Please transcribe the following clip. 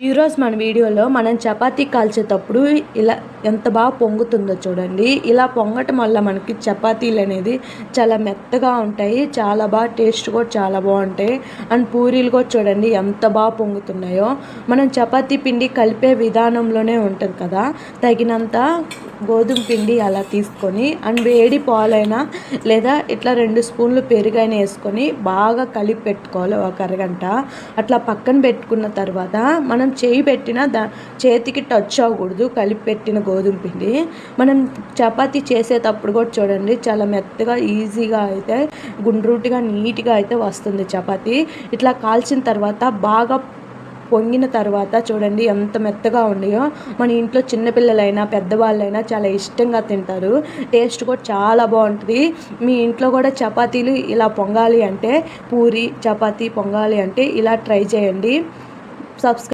ఈరోజు మన వీడియోలో మనం చపాతీ కాల్చేటప్పుడు ఇలా ఎంత బాగా పొంగుతుందో చూడండి. ఇలా పొంగటం వల్ల మనకి చపాతీలు అనేది చాలా మెత్తగా ఉంటాయి, చాలా బాగా టేస్ట్ కూడా చాలా బాగుంటాయి. అండ్ పూరీలు కూడా చూడండి ఎంత బాగా పొంగుతున్నాయో. మనం చపాతీ పిండి కలిపే విధానంలోనే ఉంటుంది కదా, తగినంత గోధుమ పిండి అలా తీసుకొని అండ్ వేడి పాలైనా లేదా ఇట్లా 2 స్పూన్లు పెరుగైనా వేసుకొని బాగా కలిపి పెట్టుకోవాలి ఒక అరగంట. అట్లా పక్కన పెట్టుకున్న తర్వాత మనం చేయి పెట్టిన చేతికి టచ్ అవ్వకూడదు కలిపి పెట్టిన గోధుమ పిండి. మనం చపాతీ చేసేటప్పుడు కూడా చూడండి చాలా మెత్తగా ఈజీగా అయితే గుండ్రూటిగా నీట్గా అయితే వస్తుంది చపాతీ. ఇట్లా కాల్చిన తర్వాత బాగా పొంగిన తర్వాత చూడండి ఎంత మెత్తగా ఉన్నాయో. మన ఇంట్లో చిన్నపిల్లలైనా పెద్దవాళ్ళైనా చాలా ఇష్టంగా తింటారు, టేస్ట్ కూడా చాలా బాగుంటుంది. మీ ఇంట్లో కూడా చపాతీలు ఇలా పొంగాలి అంటే, పూరి చపాతీ పొంగాలి అంటే ఇలా ట్రై చేయండి. సబ్స్క్రైబ్